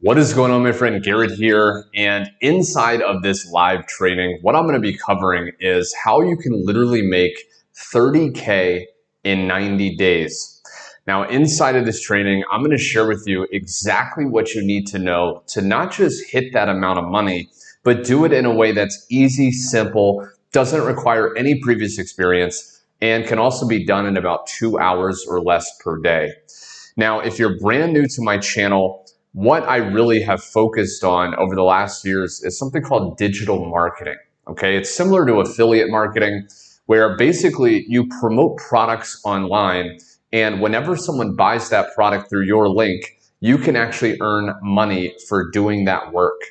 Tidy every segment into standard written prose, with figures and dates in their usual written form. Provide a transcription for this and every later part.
What is going on, my friend? Garrett here, and inside of this live training, what I'm going to be covering is how you can literally make 30K in 90 days. Now, inside of this training, I'm going to share with you exactly what you need to know to not just hit that amount of money, but do it in a way that's easy, simple, doesn't require any previous experience, and can also be done in about 2 hours or less per day. Now, if you're brand new to my channel, what I really have focused on over the last years is something called digital marketing. Okay, it's similar to affiliate marketing, where basically you promote products online, and whenever someone buys that product through your link, you can actually earn money for doing that work.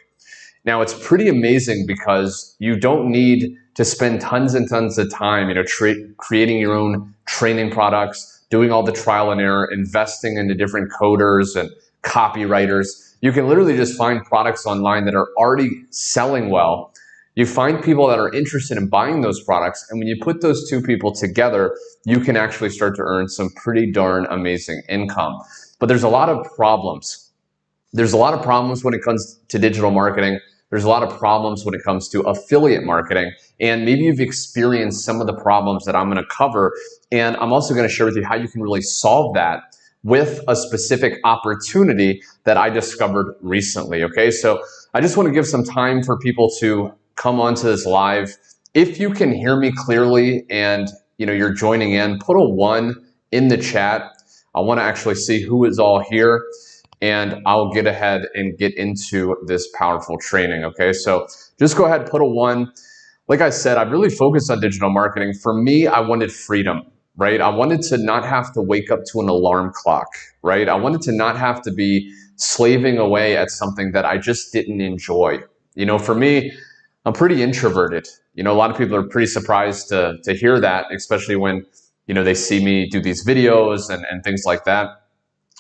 Now, it's pretty amazing because you don't need to spend tons and tons of time, creating your own training products, doing all the trial and error, investing into different coders and copywriters. You can literally just find products online that are already selling well. You find people that are interested in buying those products, and when you put those two people together, you can actually start to earn some pretty darn amazing income. But there's a lot of problems. There's a lot of problems when it comes to digital marketing. There's a lot of problems when it comes to affiliate marketing, and maybe you've experienced some of the problems that I'm going to cover, and I'm also going to share with you how you can really solve that with a specific opportunity that I discovered recently. Okay, so I just want to give some time for people to come onto this live. If you can hear me clearly and you're joining in, put a 1 in the chat. I want to actually see who is all here, and I'll get ahead and get into this powerful training. Okay, so just go ahead and put a 1. Like I said, I've really focused on digital marketing. For me, I wanted freedom. Right? I wanted to not have to wake up to an alarm clock, right? I wanted to not have to be slaving away at something that I just didn't enjoy. For me, I'm pretty introverted. A lot of people are pretty surprised to hear that, especially when, they see me do these videos and things like that.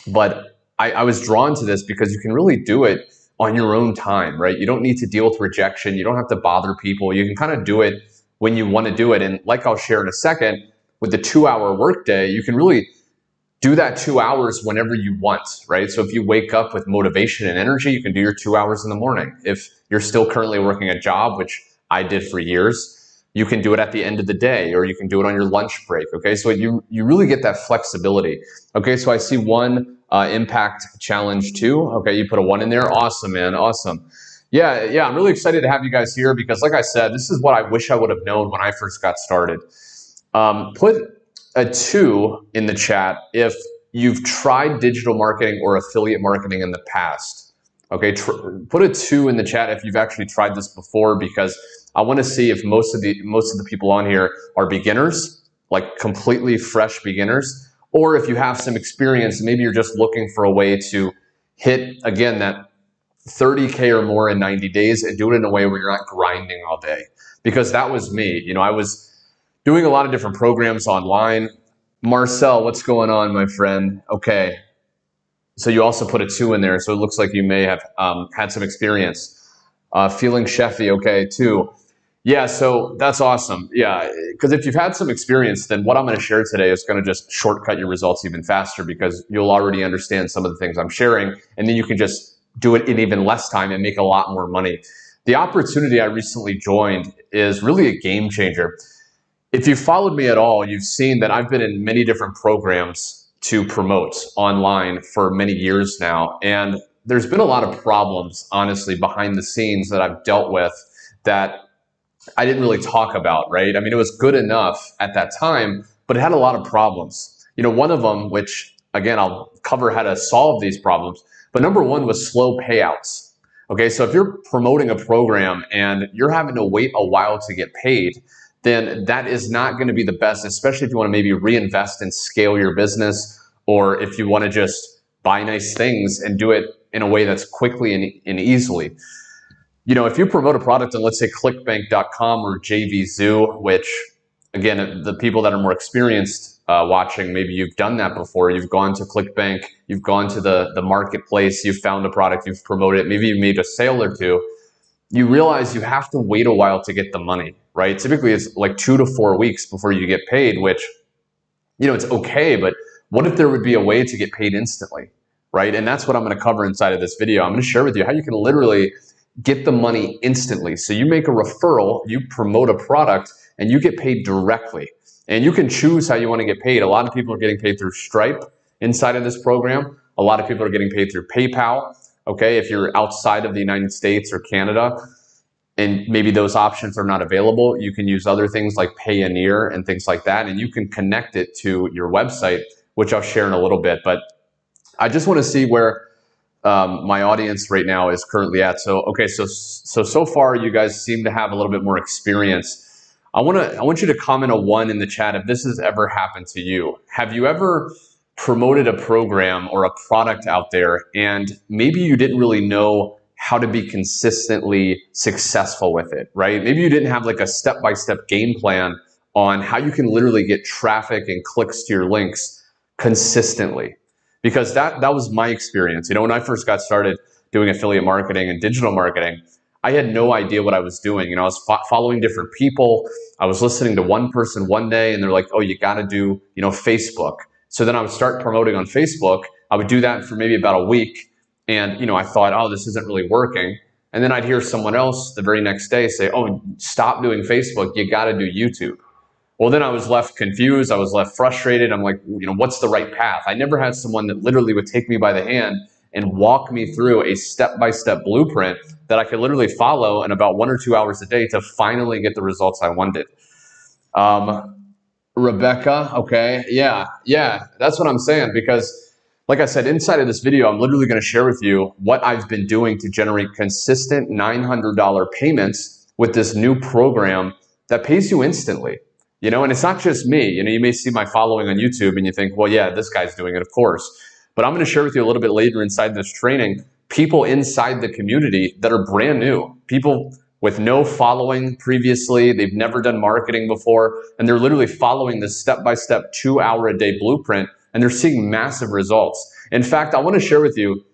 But I was drawn to this because you can really do it on your own time, right? You don't need to deal with rejection. You don't have to bother people. You can kind of do it when you want to do it. And like I'll share in a second, with the 2-hour workday, you can really do that 2 hours whenever you want, right? So if you wake up with motivation and energy, you can do your 2 hours in the morning. If you're still currently working a job, which I did for years, you can do it at the end of the day, or you can do it on your lunch break, okay? So you really get that flexibility. Okay, so I see 1 impact challenge 2. Okay, you put a 1 in there. Awesome, man, awesome. Yeah, I'm really excited to have you guys here because like I said, this is what I wish I would have known when I first got started. Put a 2 in the chat if you've tried digital marketing or affiliate marketing in the past. Okay, put a 2 in the chat if you've actually tried this before, because I want to see if most of the people on here are beginners, like completely fresh beginners, or if you have some experience, maybe you're just looking for a way to hit, again, that 30K or more in 90 days and do it in a way where you're not grinding all day. Because that was me. I was doing a lot of different programs online. Marcel, what's going on, my friend? Okay, so you also put a 2 in there, so it looks like you may have had some experience. Feeling chefy, okay, 2. Yeah, so that's awesome. Yeah, because if you've had some experience, then what I'm going to share today is going to just shortcut your results even faster, because you'll already understand some of the things I'm sharing, and then you can just do it in even less time and make a lot more money. The opportunity I recently joined is really a game changer. If you've followed me at all, you've seen that I've been in many different programs to promote online for many years now. And there's been a lot of problems, honestly, behind the scenes that I've dealt with that I didn't really talk about, right? I mean, it was good enough at that time, but it had a lot of problems. One of them, which, again, I'll cover how to solve these problems, but number 1 was slow payouts. Okay, so if you're promoting a program and you're having to wait a while to get paid, then that is not going to be the best, especially if you want to maybe reinvest and scale your business, or if you want to just buy nice things and do it in a way that's quickly and easily. If you promote a product on, let's say, clickbank.com or JVZoo, which, again, the people that are more experienced watching, maybe you've done that before. You've gone to ClickBank, you've gone to the marketplace, you've found a product, you've promoted it, maybe you made a sale or 2. You realize you have to wait a while to get the money, right? Typically, it's like 2 to 4 weeks before you get paid, which, it's okay, but what if there would be a way to get paid instantly, right? And that's what I'm going to cover inside of this video. I'm going to share with you how you can literally get the money instantly. So you make a referral, you promote a product, and you get paid directly. And you can choose how you want to get paid. A lot of people are getting paid through Stripe inside of this program. A lot of people are getting paid through PayPal. Okay, if you're outside of the United States or Canada, and maybe those options are not available, you can use other things like Payoneer and things like that, and you can connect it to your website, which I'll share in a little bit. But I just want to see where my audience right now is currently at. So, okay, so far you guys seem to have a little bit more experience. I want you to comment a 1 in the chat if this has ever happened to you. Have you ever promoted a program or a product out there and maybe you didn't really know how to be consistently successful with it, right? Maybe you didn't have like a step-by-step game plan on how you can literally get traffic and clicks to your links consistently. Because that was my experience. You know, when I first got started doing affiliate marketing and digital marketing, I had no idea what I was doing. You know, I was following different people. I was listening to one person one day and they're like, oh, you got to do, you know, Facebook. So then I would start promoting on Facebook. I would do that for maybe about a week. And, you know, I thought, oh, this isn't really working. And then I'd hear someone else the very next day say, oh, stop doing Facebook. You got to do YouTube. Well, then I was left confused. I was left frustrated. I'm like, you know, what's the right path? I never had someone that literally would take me by the hand and walk me through a step-by-step blueprint that I could literally follow in about 1 or 2 hours a day to finally get the results I wanted. Rebecca, okay, yeah, that's what I'm saying, because like I said, inside of this video, I'm literally going to share with you what I've been doing to generate consistent $900 payments with this new program that pays you instantly. You know, and it's not just me. You know, you may see my following on YouTube and you think, well, yeah, this guy's doing it, of course. But I'm going to share with you a little bit later inside this training, people inside the community that are brand new, people with no following previously, they've never done marketing before, and they're literally following this step-by-step 2-hour-a-day blueprint, and they're seeing massive results. In fact, I want to share with you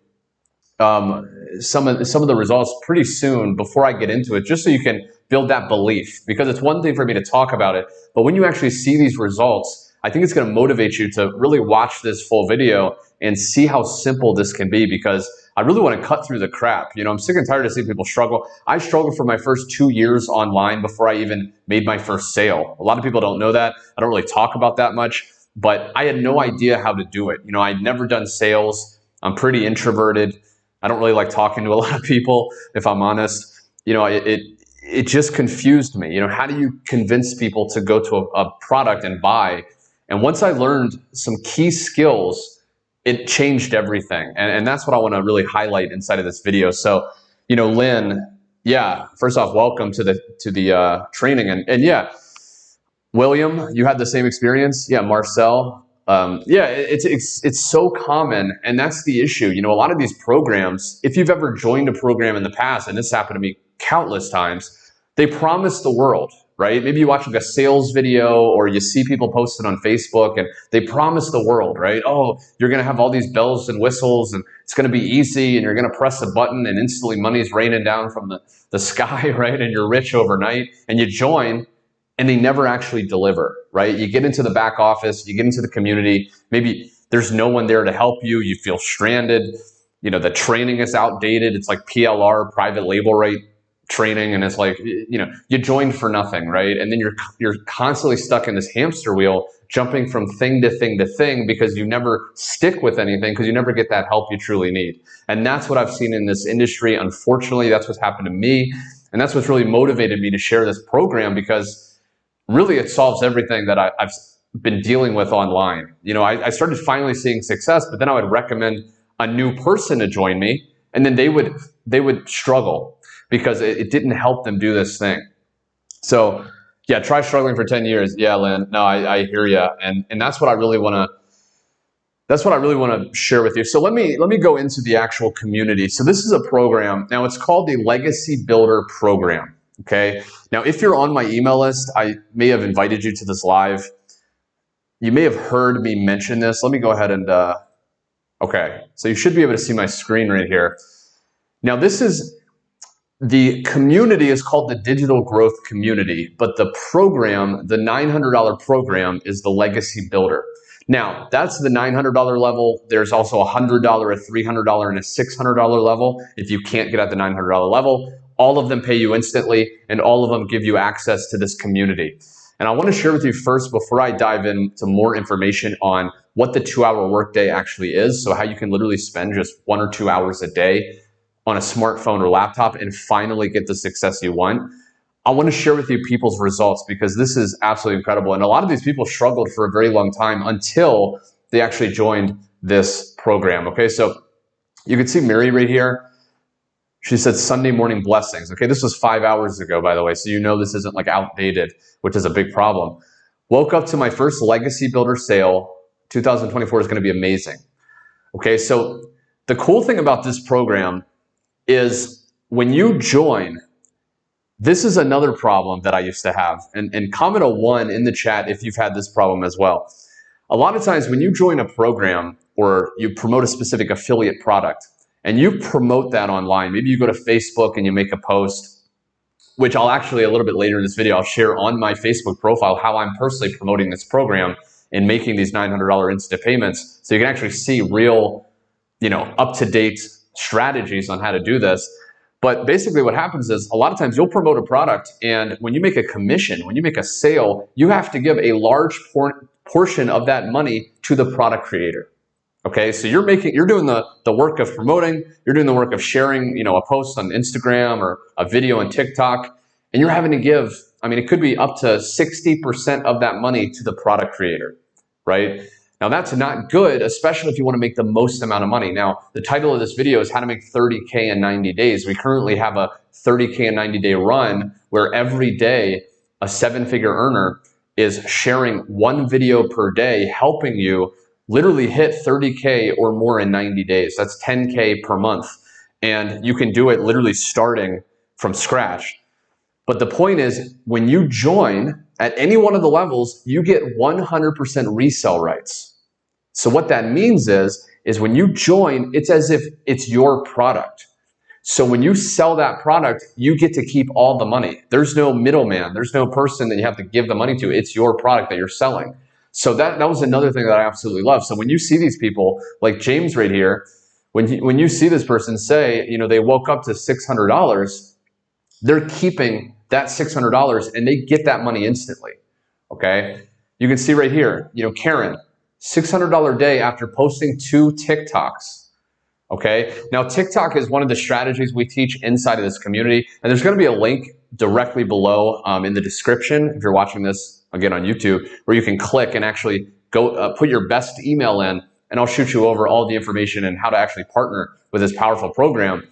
some of the results pretty soon before I get into it, just so you can build that belief, because it's one thing for me to talk about it, but when you actually see these results, I think it's going to motivate you to really watch this full video and see how simple this can be, because I really want to cut through the crap. You know, I'm sick and tired of seeing people struggle. I struggled for my first 2 years online before I even made my first sale. A lot of people don't know that. I don't really talk about that much, but I had no idea how to do it. You know, I'd never done sales. I'm pretty introverted. I don't really like talking to a lot of people, if I'm honest. You know, it just confused me. You know, how do you convince people to go to a product and buy? And once I learned some key skills, it changed everything. And that's what I want to really highlight inside of this video. So, you know, Lynn, yeah, first off, welcome to the training. And yeah, William, you had the same experience. Yeah, Marcel. Yeah, it's so common, and that's the issue. You know, a lot of these programs, if you've ever joined a program in the past, and this happened to me countless times, they promise the world, right? Maybe you watch like a sales video or you see people post it on Facebook and they promise the world, right? Oh, you're going to have all these bells and whistles and it's going to be easy and you're going to press a button and instantly money's raining down from the sky, right? And you're rich overnight, and you join and they never actually deliver, right? You get into the back office, you get into the community, maybe there's no one there to help you, you feel stranded, you know, the training is outdated, it's like PLR, private label rate training, and it's like, you know, you joined for nothing, right? And then you're constantly stuck in this hamster wheel, jumping from thing to thing to thing, because you never stick with anything, because you never get that help you truly need. And that's what I've seen in this industry. Unfortunately, that's what's happened to me, and that's what's really motivated me to share this program, because really it solves everything that I've been dealing with online. You know, I started finally seeing success, but then I would recommend a new person to join me, and then they would struggle because it didn't help them do this thing. So yeah, try struggling for 10 years. Yeah, Lynn, no, I hear you. And that's what I really want to share with you. So let me go into the actual community. So this is a program. Now it's called the Legacy Builder Program. Okay. Now, if you're on my email list, I may have invited you to this live. You may have heard me mention this. Let me go ahead and, okay. So you should be able to see my screen right here. Now the community is called the Digital Growth Community, but the program, the $900 program, is the Legacy Builder. Now, that's the $900 level. There's also a $100, a $300, and a $600 level. If you can't get at the $900 level, all of them pay you instantly, and all of them give you access to this community. And I want to share with you first, before I dive into more information on what the 2-hour workday actually is, so how you can literally spend just 1 or 2 hours a day on a smartphone or laptop and finally get the success you want. I want to share with you people's results, because this is absolutely incredible. And a lot of these people struggled for a very long time until they actually joined this program. Okay, so you can see Mary right here. She said Sunday morning blessings. Okay, this was 5 hours ago, by the way, so you know this isn't like outdated, which is a big problem. Woke up to my first legacy builder sale. 2024 is going to be amazing. Okay, so the cool thing about this program is when you join, this is another problem that I used to have. And comment a 1 in the chat if you've had this problem as well. A lot of times when you join a program or you promote a specific affiliate product and you promote that online, maybe you go to Facebook and you make a post, which I'll actually a little bit later in this video, I'll share on my Facebook profile how I'm personally promoting this program and making these $900 instant payments. So you can actually see real, up-to-date strategies on how to do this. But basically what happens is a lot of times you'll promote a product, and when you make a commission, when you make a sale, you have to give a large portion of that money to the product creator. Okay, so you're doing the work of promoting, you're doing the work of sharing, a post on Instagram or a video on TikTok, and you're having to give, it could be up to 60% of that money to the product creator, right? Now that's not good, especially if you want to make the most amount of money. Now, the title of this video is how to make 30K in 90 days. We currently have a 30K in 90-day run where every day a 7-figure earner is sharing 1 video per day, helping you literally hit 30K or more in 90 days. That's 10K per month. And you can do it literally starting from scratch. But the point is, when you join at any one of the levels, you get 100% resale rights. So what that means is when you join, it's as if it's your product. So when you sell that product, you get to keep all the money. There's no middleman. There's no person that you have to give the money to. It's your product that you're selling. So that was another thing that I absolutely love. So when you see these people like James right here, when you see this person say, they woke up to $600, they're keeping that $600 and they get that money instantly. Okay. You can see right here, Karen, $600 day after posting 2 TikToks. Okay. Now TikTok is one of the strategies we teach inside of this community. And there's going to be a link directly below in the description if you're watching this again on YouTube, where you can click and actually go put your best email in, and I'll shoot you over all the information and how to actually partner with this powerful program.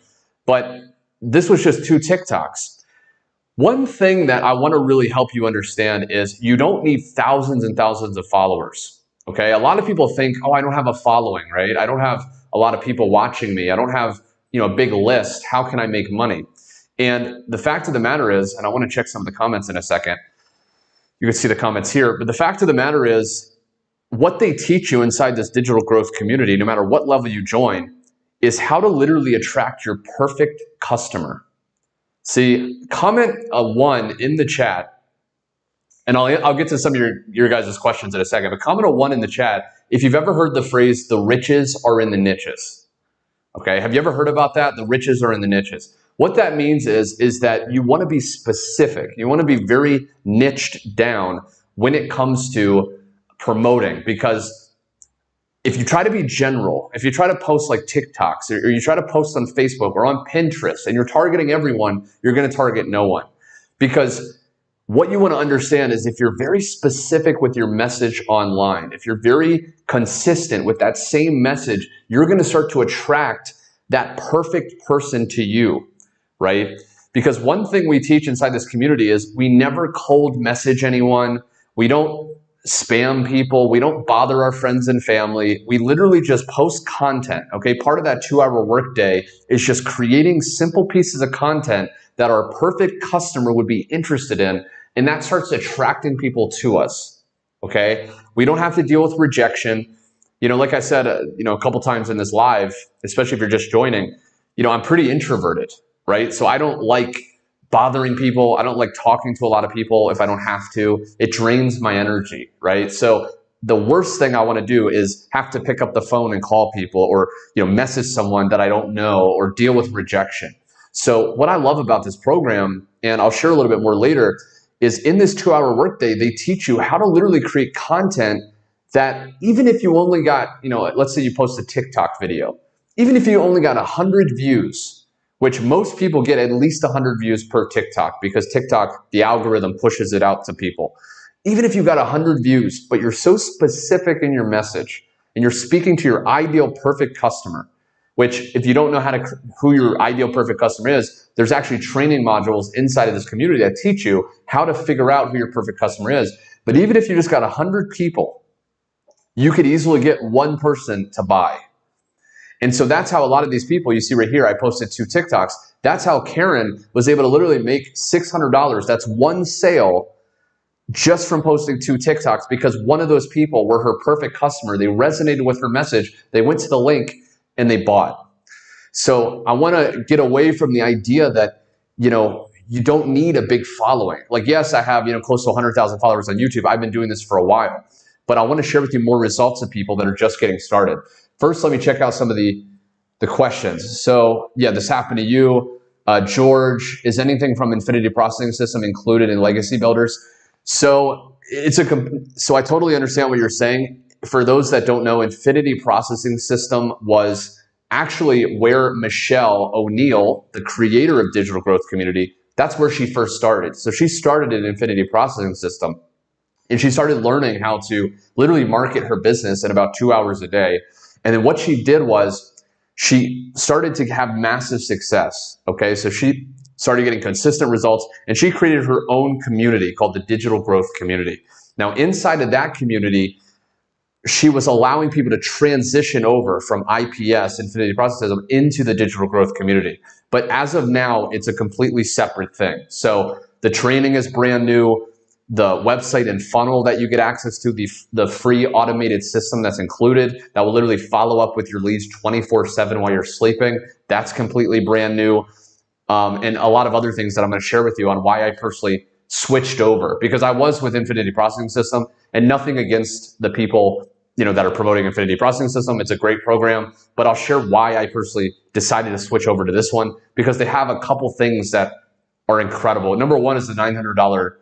But this was just 2 TikToks. One thing that I want to really help you understand is you don't need thousands and thousands of followers. Okay, a lot of people think, oh, I don't have a following, right? I don't have a lot of people watching me. I don't have, a big list. How can I make money? And the fact of the matter is, and I want to check some of the comments in a second. You can see the comments here, but the fact of the matter is, what they teach you inside this digital growth community, no matter what level you join, is how to literally attract your perfect customer. See, comment a 1 in the chat, and I'll get to some of your guys' questions in a second, but comment a 1 in the chat if you've ever heard the phrase, the riches are in the niches. Okay, have you ever heard about that? The riches are in the niches. What that means is that you want to be specific. You want to be very niched down when it comes to promoting, because if you try to be general, if you try to post like TikToks or you try to post on Facebook or on Pinterest and you're targeting everyone, you're going to target no one. Because what you want to understand is if you're very specific with your message online, if you're very consistent with that same message, you're going to start to attract that perfect person to you, right? Because one thing we teach inside this community is we never cold message anyone. We don't spam people. We don't bother our friends and family. We literally just post content. Okay, part of that 2-hour workday is just creating simple pieces of content that our perfect customer would be interested in, and that starts attracting people to us. Okay, we don't have to deal with rejection. Like I said, a couple times in this live, especially if you're just joining, I'm pretty introverted, right? So I don't like bothering people. I don't like talking to a lot of people if I don't have to. It drains my energy, right? So the worst thing I want to do is have to pick up the phone and call people, or message someone that I don't know, or deal with rejection. So what I love about this program, and I'll share a little bit more later, is in this 2-hour workday, they teach you how to literally create content that even if you only got, let's say you post a TikTok video, even if you only got 100 views, which most people get at least 100 views per TikTok, because TikTok, the algorithm pushes it out to people. Even if you got 100 views, but you're so specific in your message and you're speaking to your ideal perfect customer, which if you don't know who your ideal perfect customer is, there's actually training modules inside of this community that teach you how to figure out who your perfect customer is. But even if you just got 100 people, you could easily get one person to buy. And so that's how a lot of these people, you see right here, I posted 2 TikToks. That's how Karen was able to literally make $600. That's one sale just from posting 2 TikToks, because one of those people were her perfect customer. They resonated with her message. They went to the link and they bought. So I want to get away from the idea that, you don't need a big following. Like, yes, I have, close to 100,000 followers on YouTube. I've been doing this for a while, but I want to share with you more results of people that are just getting started. First, let me check out some of the questions. So yeah, this happened to you. George, is anything from Infinity Processing System included in Legacy Builders? So I totally understand what you're saying. For those that don't know, Infinity Processing System was actually where Michelle O'Neill, the creator of Digital Growth Community, that's where she first started. So she started in Infinity Processing System, and she started learning how to literally market her business in about 2 hours a day. And then what she did was she started to have massive success. Okay, so she started getting consistent results, and she created her own community called the Digital Growth Community. Now, inside of that community, she was allowing people to transition over from IPS, Infinity Processing System, into the Digital Growth Community. But as of now, it's a completely separate thing. So the training is brand new. The website and funnel that you get access to, the free automated system that's included, that will literally follow up with your leads 24/7 while you're sleeping, that's completely brand new. And a lot of other things that I'm going to share with you on why I personally switched over, because I was with Infinity Processing System, and nothing against the people that are promoting Infinity Processing System. It's a great program, but I'll share why I personally decided to switch over to this one, because they have a couple things that are incredible. Number one is the $900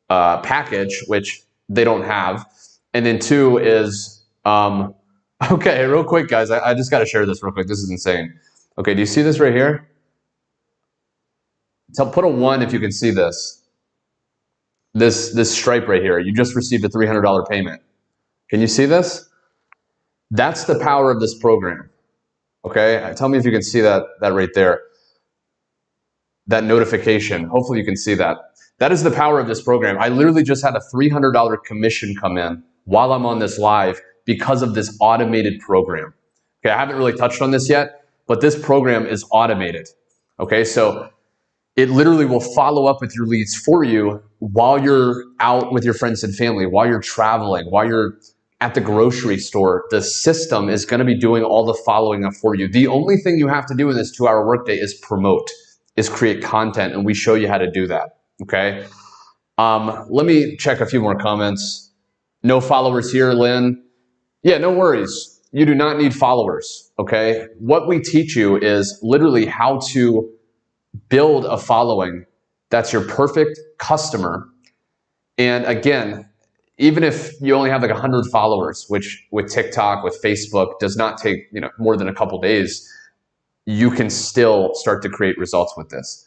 package, which they don't have. And then 2 is, okay, real quick, guys, I just got to share this real quick. This is insane. Okay, do you see this right here? Put a 1 if you can see this. This stripe right here. You just received a $300 payment. Can you see this? That's the power of this program. Okay, tell me if you can see that right there. That notification. Hopefully you can see that. That is the power of this program. I literally just had a $300 commission come in while I'm on this live because of this automated program. Okay, I haven't really touched on this yet, but this program is automated. Okay, so it literally will follow up with your leads for you while you're out with your friends and family, while you're traveling, while you're at the grocery store. The system is going to be doing all the following up for you. The only thing you have to do in this 2-hour workday is promote, is create content, and we show you how to do that. Okay. Let me check a few more comments. No followers here, Lynn. Yeah, no worries. You do not need followers. Okay. What we teach you is literally how to build a following that's your perfect customer. And again, even if you only have like 100 followers, which with TikTok, with Facebook, does not take more than a couple days, you can still start to create results with this.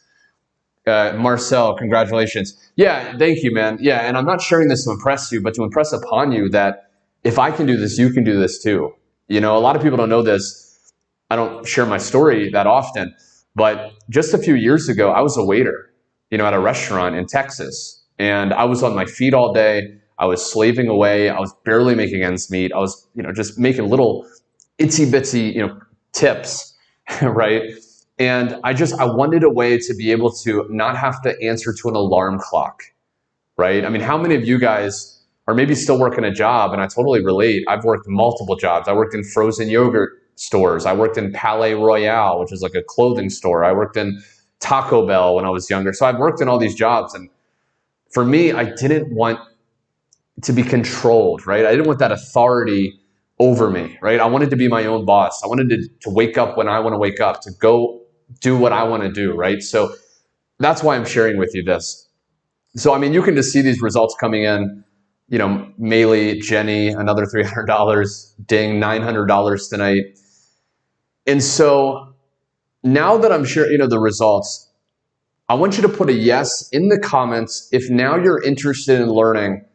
Marcel, congratulations. Yeah, thank you, man. Yeah, and I'm not sharing this to impress you, but to impress upon you that if I can do this, you can do this too. A lot of people don't know this. I don't share my story that often, but just a few years ago, I was a waiter, at a restaurant in Texas, and I was on my feet all day. I was slaving away. I was barely making ends meet. I was, just making little itsy bitsy, tips, right? And I wanted a way to be able to not have to answer to an alarm clock, right? I mean, how many of you guys are maybe still working a job? And I totally relate. I've worked multiple jobs. I worked in frozen yogurt stores. I worked in Palais Royale, which is like a clothing store. I worked in Taco Bell when I was younger. So I've worked in all these jobs. And for me, I didn't want to be controlled, right? I didn't want that authority over me, right? I wanted to be my own boss. I wanted to wake up when I want to wake up, to go do what I want to do, right? So that's why I'm sharing with you this. So, I mean, you can just see these results coming in, you know, Maylee, Jenny, another $300, ding, $900 tonight. And so now that I'm sharing, you know, the results, I want you to put a yes in the comments if now you're interested in learning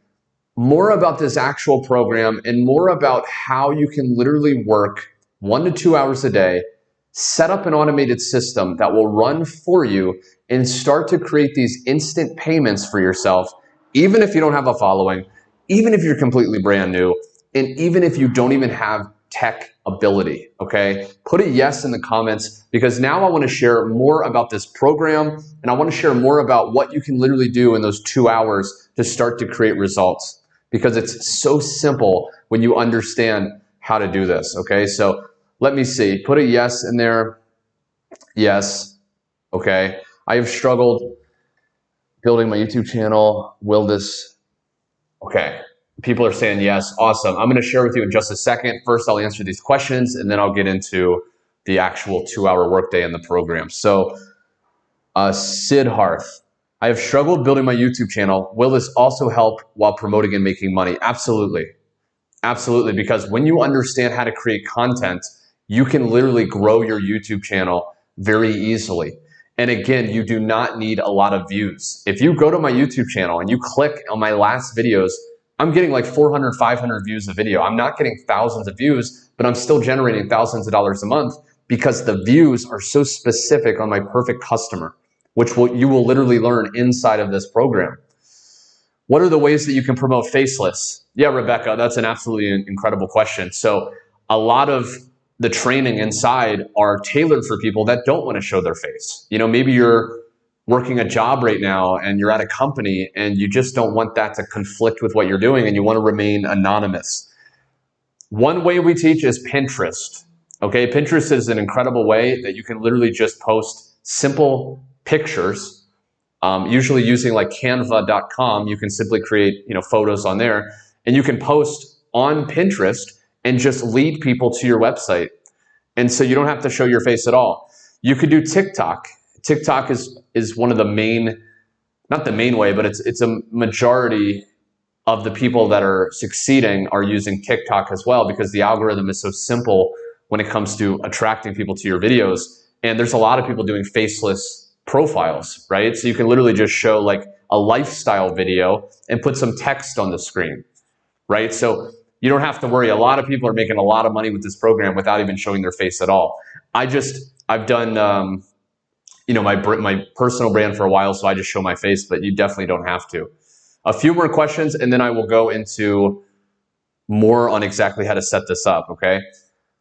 more about this actual program and more about how you can literally work 1 to 2 hours a day, set up an automated system that will run for you and start to create these instant payments for yourself, even if you don't have a following, even if you're completely brand new, and even if you don't even have tech ability, okay? Put a yes in the comments, because now I want to share more about this program, and I want to share more about what you can literally do in those 2 hours to start to create results, because it's so simple when you understand how to do this, okay? So let me see, put a yes in there. Yes, okay. I have struggled building my YouTube channel. Will this, okay. People are saying yes, awesome. I'm gonna share with you in just a second. First, I'll answer these questions and then I'll get into the actual 2-hour workday in the program. So, Siddharth, I have struggled building my YouTube channel. Will this also help while promoting and making money? Absolutely. Absolutely, because when you understand how to create content, you can literally grow your YouTube channel very easily. And again, you do not need a lot of views. If you go to my YouTube channel and you click on my last videos, I'm getting like 400, 500 views a video. I'm not getting thousands of views, but I'm still generating thousands of dollars a month because the views are so specific on my perfect customer, which you will literally learn inside of this program. What are the ways that you can promote Faceless? Yeah, Rebecca, that's an absolutely incredible question. So a lot of the training inside are tailored for people that don't want to show their face. You know, maybe you're working a job right now and you're at a company and you just don't want that to conflict with what you're doing and you want to remain anonymous. One way we teach is Pinterest. Okay, Pinterest is an incredible way that you can literally just post simple pictures. Usually using like canva.com, you can simply create, you know, photos on there, and you can post on Pinterest and just lead people to your website. And so you don't have to show your face at all. You could do TikTok. TikTok is one of the main, not the main way, but it's a majority of the people that are succeeding are using TikTok as well, because the algorithm is so simple when it comes to attracting people to your videos. And there's a lot of people doing faceless profiles, right? So you can literally just show like a lifestyle video and put some text on the screen, right? So you don't have to worry. A lot of people are making a lot of money with this program without even showing their face at all. I've done, you know, my personal brand for a while, so I just show my face, but you definitely don't have to. A few more questions, and then I will go into more on exactly how to set this up, okay?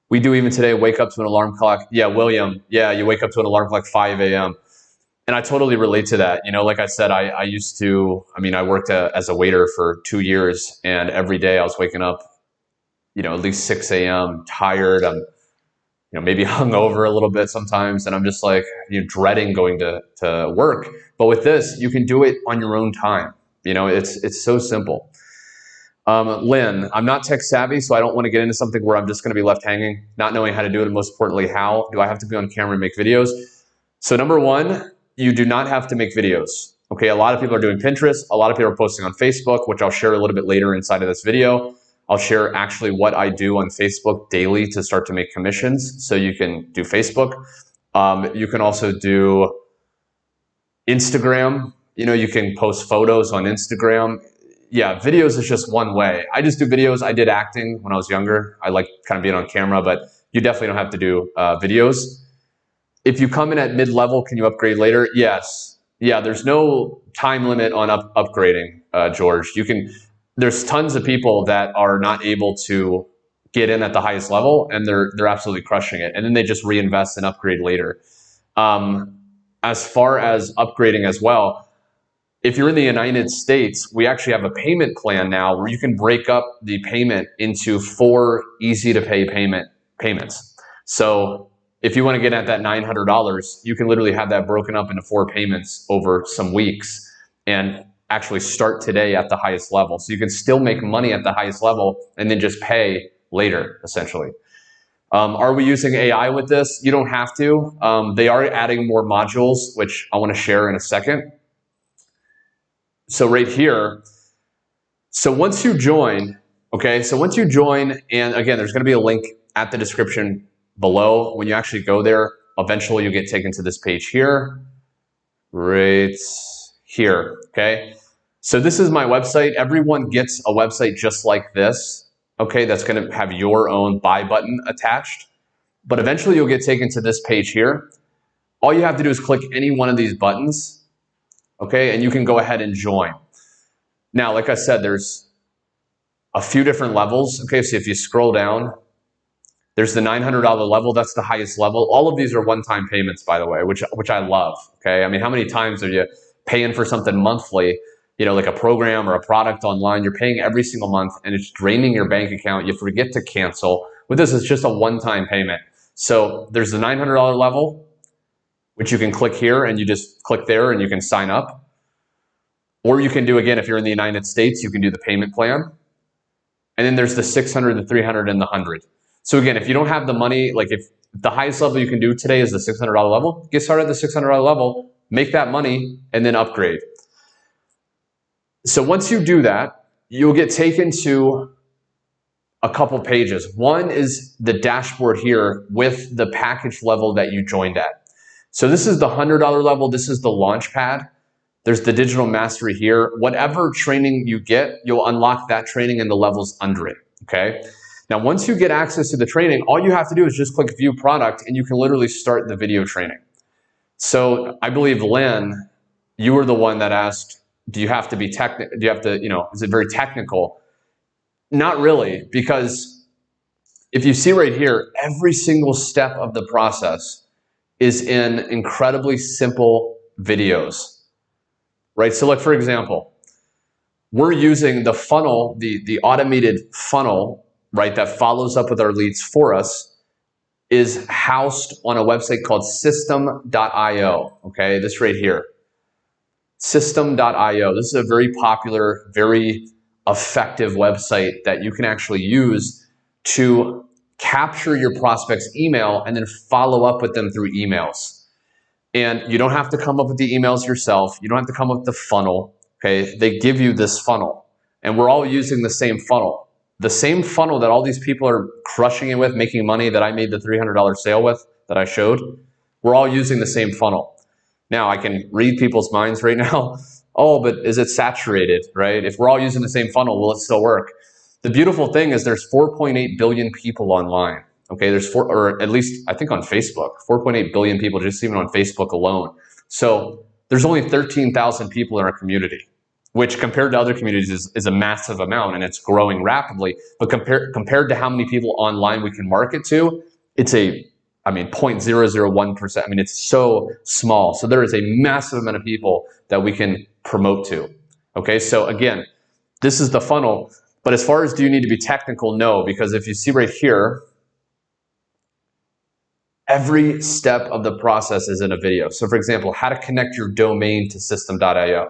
We do even today, wake up to an alarm clock. Yeah, William, yeah, you wake up to an alarm clock 5 a.m. And I totally relate to that. You know, like I said, I used to, I mean, I worked as a waiter for 2 years, and every day I was waking up, you know, at least 6 a.m., tired. I'm, you know, maybe hungover a little bit sometimes, and I'm just like, you know, dreading going to work. But with this, you can do it on your own time. You know, it's so simple. Lynn, I'm not tech savvy, so I don't want to get into something where I'm just going to be left hanging, not knowing how to do it, and most importantly, how. Do I have to be on camera and make videos? So number one, you do not have to make videos. Okay, a lot of people are doing Pinterest. A lot of people are posting on Facebook, which I'll share a little bit later inside of this video. I'll share actually what I do on Facebook daily to start to make commissions. So you can do Facebook. You can also do Instagram. You know, you can post photos on Instagram. Yeah, videos is just one way. I just do videos. I did acting when I was younger. I like kind of being on camera, but you definitely don't have to do videos. If you come in at mid-level, can you upgrade later? Yes. Yeah, there's no time limit on upgrading, George. You can. There's tons of people that are not able to get in at the highest level, and they're absolutely crushing it. And then they just reinvest and upgrade later. As far as upgrading as well, if you're in the United States, we actually have a payment plan now where you can break up the payment into 4 easy-to-pay payments. So if you want to get at that $900, you can literally have that broken up into 4 payments over some weeks. And actually start today at the highest level. So you can still make money at the highest level and then just pay later, essentially. Are we using AI with this? You don't have to. They are adding more modules, which I want to share in a second. So right here, so once you join, okay, so once you join, and again, there's going to be a link at the description below. When you actually go there, eventually you'll get taken to this page here, right here, okay? So this is my website. Everyone gets a website just like this, okay, that's going to have your own buy button attached. But eventually you'll get taken to this page here. All you have to do is click any one of these buttons, okay, and you can go ahead and join. Now, like I said, there's a few different levels, okay, so if you scroll down, there's the $900 level, that's the highest level. All of these are one-time payments, by the way, which I love, okay? I mean, how many times are you paying for something monthly, you know, like a program or a product online? You're paying every single month and it's draining your bank account. You forget to cancel. With this, it's just a one-time payment. So there's the $900 level, which you can click here and you just click there and you can sign up. Or you can do, again, if you're in the United States, you can do the payment plan. And then there's the 600, the 300, and the 100. So again, if you don't have the money, like if the highest level you can do today is the $600 level, get started at the $600 level, make that money, and then upgrade. So once you do that, you'll get taken to a couple pages. One is the dashboard here with the package level that you joined at. So this is the $100 level. This is the launch pad. There's the digital mastery here. Whatever training you get, you'll unlock that training and the levels under it, okay? Now, once you get access to the training, all you have to do is just click view product and you can literally start the video training. So I believe, Lynn, you were the one that asked, do you have to be technical? Do you have to, you know, is it very technical? Not really, because if you see right here, every single step of the process is in incredibly simple videos, right? So like, for example, we're using the funnel, the automated funnel, right, that follows up with our leads for us, is housed on a website called system.io, okay? This right here, system.io. This is a very popular, very effective website that you can actually use to capture your prospect's email and then follow up with them through emails. And you don't have to come up with the emails yourself. You don't have to come up with the funnel, okay? They give you this funnel, and we're all using the same funnel. The same funnel that all these people are crushing it with, making money, that I made the $300 sale with, that I showed, we're all using the same funnel. Now, I can read people's minds right now. Oh, but is it saturated, right? If we're all using the same funnel, will it still work? The beautiful thing is there's 4.8 billion people online, okay? There's or at least, I think on Facebook, 4.8 billion people just even on Facebook alone. So there's only 13,000 people in our community, which compared to other communities is a massive amount, and it's growing rapidly. But compared to how many people online we can market to, it's a, I mean, 0.001%. I mean, it's so small. So there is a massive amount of people that we can promote to. Okay, so again, this is the funnel. But as far as do you need to be technical, no, because if you see right here, every step of the process is in a video. So for example, how to connect your domain to system.io.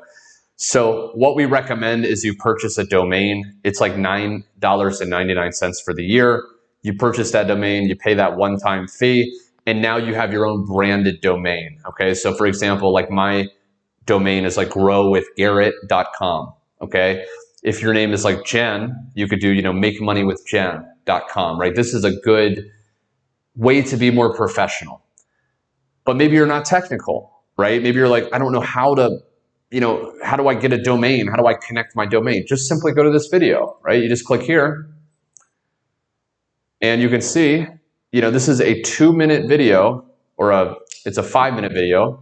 So what we recommend is you purchase a domain. It's like $9.99 for the year. You purchase that domain, you pay that one-time fee, and now you have your own branded domain. Okay, so for example, like my domain is like growwithgarrett.com. Okay, if your name is like Jen, you could do, you know, makemoneywithjen.com, right? This is a good way to be more professional. But maybe you're not technical, right? Maybe you're like, I don't know how to, you know, how do I get a domain? How do I connect my domain? Just simply go to this video, right? You just click here. And you can see, you know, this is a 2-minute video, or it's a 5-minute video,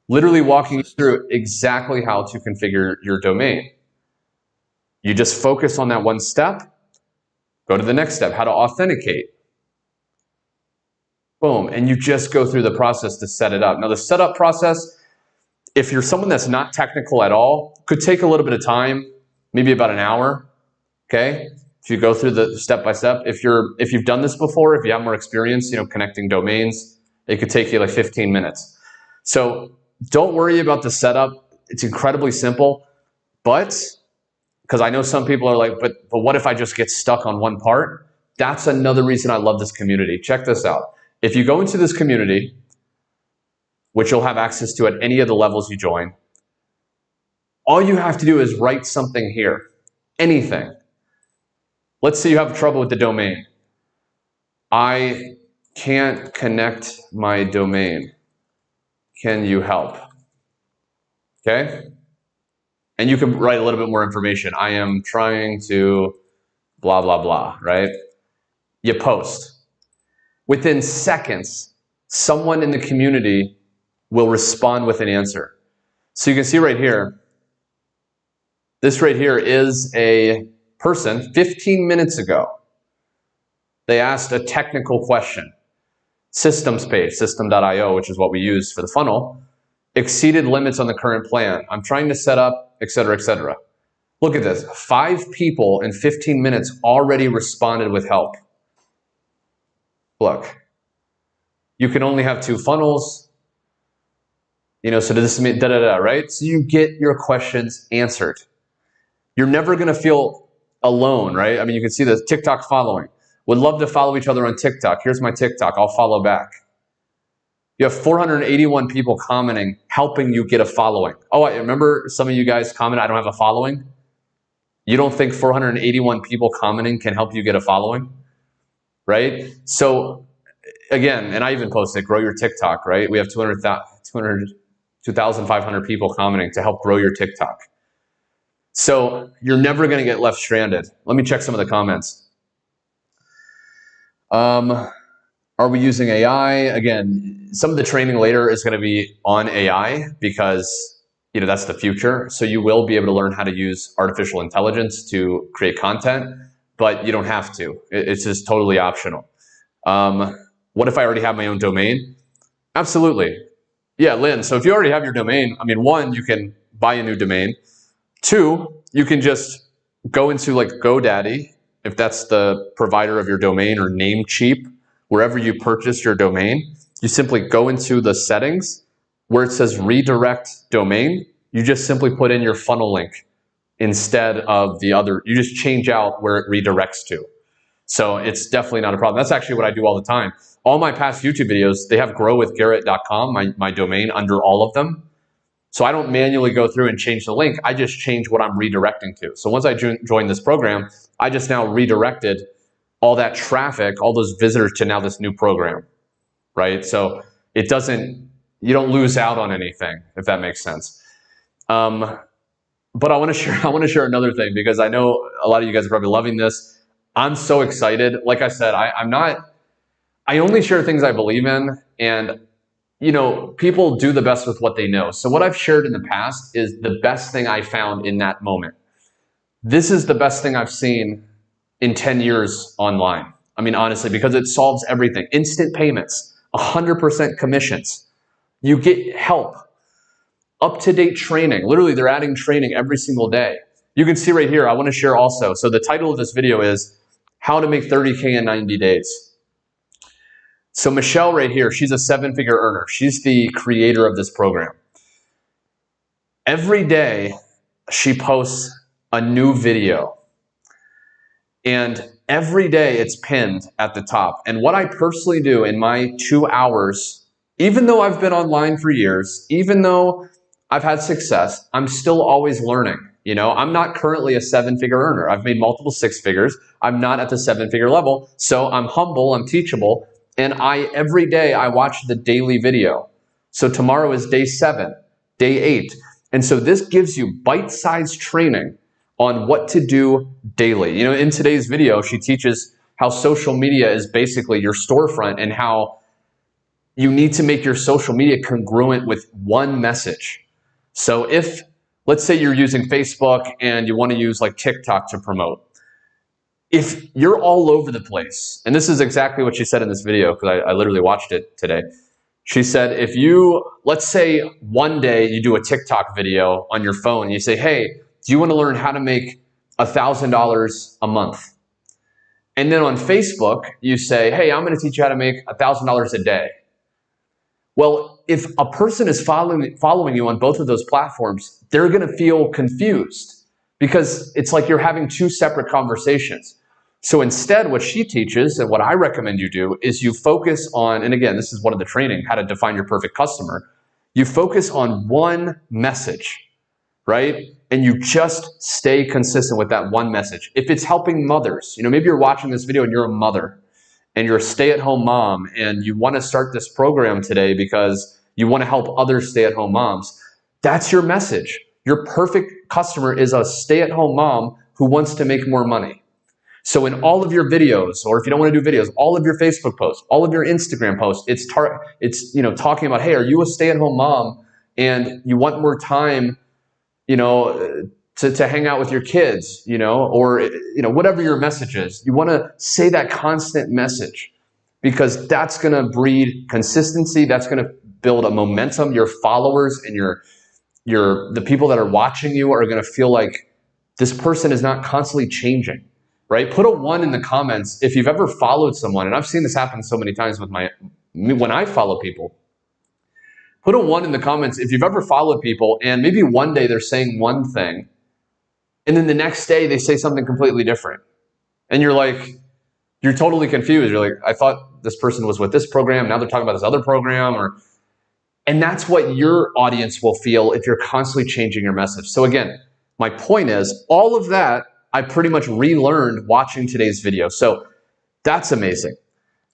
literally walking you through exactly how to configure your domain. You just focus on that one step, go to the next step, how to authenticate. Boom, and you just go through the process to set it up. Now the setup process, if you're someone that's not technical at all, could take a little bit of time, maybe about an hour, okay? If you go through the step-by-step, if you've done this before, if you have more experience, you know, connecting domains, it could take you like 15 minutes. So don't worry about the setup. It's incredibly simple. But, because I know some people are like, but what if I just get stuck on one part? That's another reason I love this community. Check this out. If you go into this community, which you'll have access to at any of the levels you join, all you have to do is write something here. Anything. Let's say you have trouble with the domain. I can't connect my domain. Can you help? Okay? And you can write a little bit more information. I am trying to blah, blah, blah, right? You post. Within seconds, someone in the community will respond with an answer. So you can see right here, this right here is a person 15 minutes ago. They asked a technical question. Systems page, system.io, which is what we use for the funnel, exceeded limits on the current plan. I'm trying to set up, etc., etc. Look at this. 5 people in 15 minutes already responded with help. Look. You can only have 2 funnels. So does this mean da-da-da, right? So you get your questions answered. You're never going to feel alone, right? I mean, you can see this TikTok following. Would love to follow each other on TikTok. Here's my TikTok. I'll follow back. You have 481 people commenting, helping you get a following. Oh, I remember some of you guys comment, I don't have a following. You don't think 481 people commenting can help you get a following, right? So again, and I even posted, grow your TikTok, right? We have 2,500 people commenting to help grow your TikTok. So you're never going to get left stranded. Let me check some of the comments. Are we using AI? Again, some of the training later is going to be on AI because that's the future. So you will be able to learn how to use artificial intelligence to create content, but you don't have to. It's just totally optional. What if I already have my own domain? Absolutely. Yeah, Lynn, so if you already have your domain, I mean, 1, you can buy a new domain. 2, you can just go into like GoDaddy, if that's the provider of your domain, or Namecheap, wherever you purchase your domain. You simply go into the settings where it says redirect domain. You just simply put in your funnel link instead of the other. You just change out where it redirects to. So it's definitely not a problem. That's actually what I do all the time. All my past YouTube videos, they have growwithgarrett.com, my domain, under all of them. So I don't manually go through and change the link. I just change what I'm redirecting to. So once I joined this program, I just now redirected all that traffic, all those visitors to now this new program, right? So it doesn't, you don't lose out on anything, if that makes sense. But I want to share another thing, because I know a lot of you guys are probably loving this. I'm so excited. Like I said, I only share things I believe in, and people do the best with what they know. So what I've shared in the past is the best thing I found in that moment. This is the best thing I've seen in 10 years online. I mean, honestly, because it solves everything. Instant payments, 100% commissions. You get help, up-to-date training. Literally, they're adding training every single day. You can see right here, I want to share also. So the title of this video is How to Make 30K in 90 Days. So Michelle right here, she's a 7-figure earner. She's the creator of this program. Every day, she posts a new video. And every day it's pinned at the top. And what I personally do in my 2 hours, even though I've been online for years, even though I've had success, I'm still always learning. I'm not currently a 7-figure earner. I've made multiple 6 figures. I'm not at the 7-figure level. So I'm humble, I'm teachable. And every day I watch the daily video. So tomorrow is day 7, day 8. And so this gives you bite-sized training on what to do daily. In today's video, she teaches how social media is basically your storefront, and how you need to make your social media congruent with one message. So if, let's say you're using Facebook and you want to use like TikTok to promote, if you're all over the place, and this is exactly what she said in this video, because I literally watched it today. She said, if you, let's say one day you do a TikTok video on your phone, and you say, hey, do you want to learn how to make $1,000 a month? And then on Facebook, you say, hey, I'm going to teach you how to make $1,000 a day. Well, if a person is following you on both of those platforms, they're going to feel confused because it's like you're having two separate conversations. So instead, what she teaches and what I recommend you do is you focus on, and again, this is one of the training, how to define your perfect customer. You focus on one message, right? And you just stay consistent with that one message. If it's helping mothers, maybe you're watching this video and you're a mother and you're a stay-at-home mom and you want to start this program today because you want to help other stay-at-home moms. That's your message. Your perfect customer is a stay-at-home mom who wants to make more money. So in all of your videos, or if you don't want to do videos, all of your Facebook posts, all of your Instagram posts, it's talking about, hey, are you a stay-at-home mom and you want more time, to hang out with your kids, or whatever your message is. You want to say that constant message because that's going to breed consistency. That's going to build a momentum. Your followers and the people that are watching you are going to feel like this person is not constantly changing. Right? Put a 1 in the comments if you've ever followed someone, and I've seen this happen so many times when I follow people. Put a 1 in the comments if you've ever followed people and maybe one day they're saying one thing and then the next day they say something completely different. And you're totally confused. You're like, I thought this person was with this program, now they're talking about this other program. And that's what your audience will feel if you're constantly changing your message. So again, my point is all of that I pretty much relearned watching today's video. So that's amazing.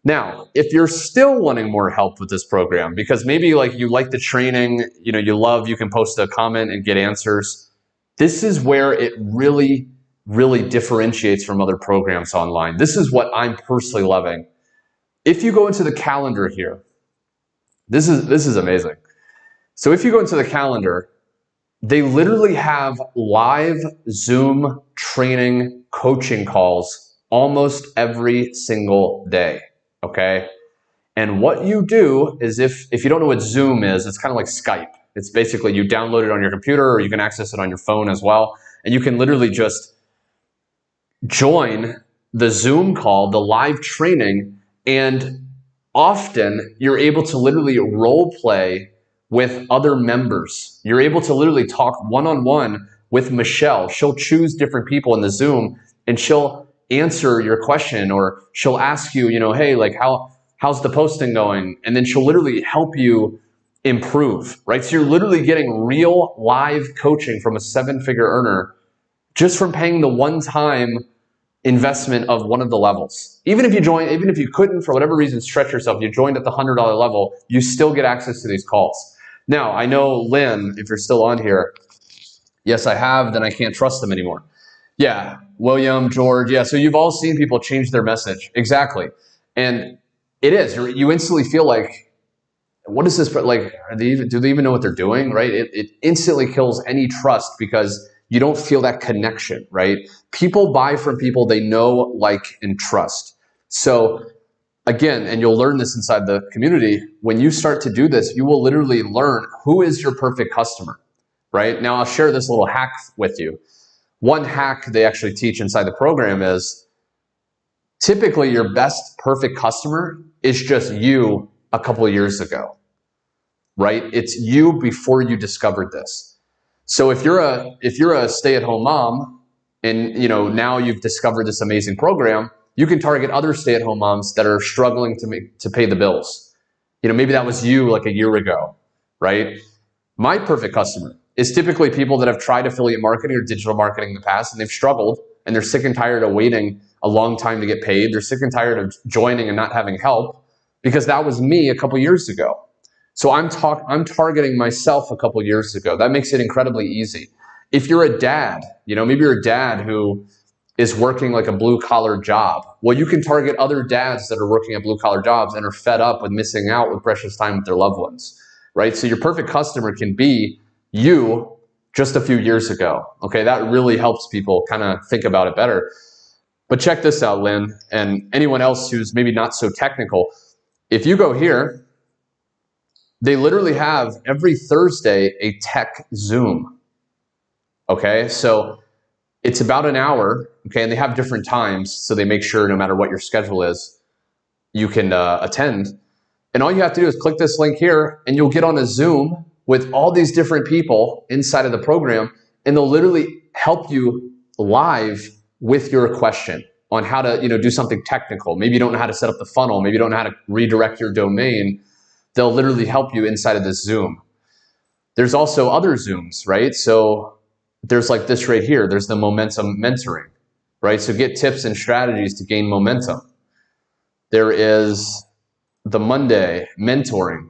Now, if you're still wanting more help with this program, because maybe you like the training, you can post a comment and get answers. This is where it really, really differentiates from other programs online. This is what I'm personally loving. If you go into the calendar here, this is amazing. So if you go into the calendar, they literally have live Zoom training coaching calls almost every single day, okay? And what you do is if you don't know what Zoom is, it's kind of like Skype. It's basically you download it on your computer or you can access it on your phone as well. And you can literally just join the Zoom call, the live training, and often you're able to literally role play with other members. You're able to literally talk one-on-one with Michelle. She'll choose different people in the Zoom and she'll answer your question, or she'll ask you, hey, how's the posting going? And then she'll literally help you improve, right? So you're literally getting real live coaching from a 7-figure earner just from paying the one-time investment of one of the levels. Even if you couldn't, for whatever reason, stretch yourself, you joined at the $100 level, you still get access to these calls. Now, I know, Lynn, if you're still on here, yes, I have, then I can't trust them anymore. Yeah, William, George, yeah, so you've all seen people change their message. Exactly. And it is, you instantly feel like, what is this, do they even know what they're doing, right? It instantly kills any trust because you don't feel that connection, right? People buy from people they know, like, and trust. So again, and you'll learn this inside the community, when you start to do this, you will literally learn who is your perfect customer, right? Now, I'll share this little hack with you. One hack they actually teach inside the program is typically your best perfect customer is just you a couple of years ago, right? It's you before you discovered this. So if you're a stay-at-home mom and now you've discovered this amazing program, you can target other stay-at-home moms that are struggling to pay the bills. Maybe that was you like a year ago, right? My perfect customer is typically people that have tried affiliate marketing or digital marketing in the past and they've struggled and they're sick and tired of waiting a long time to get paid. They're sick and tired of joining and not having help because that was me a couple years ago. So I'm targeting myself a couple years ago. That makes it incredibly easy. If you're a dad, maybe you're a dad who is working like a blue-collar job. Well, you can target other dads that are working at blue-collar jobs and are fed up with missing out with precious time with their loved ones, right? So your perfect customer can be you just a few years ago, okay? That really helps people kind of think about it better. But check this out, Lynn, and anyone else who's maybe not so technical. If you go here, they literally have every Thursday a tech Zoom, okay? So it's about an hour, okay, and they have different times, so they make sure no matter what your schedule is, you can attend. And all you have to do is click this link here and you'll get on a Zoom with all these different people inside of the program, and they'll literally help you live with your question on how to do something technical. Maybe you don't know how to set up the funnel. Maybe you don't know how to redirect your domain. They'll literally help you inside of this Zoom. There's also other Zooms, right? So there's like this right here. There's the momentum mentoring, right? So get tips and strategies to gain momentum. There is the Monday mentoring,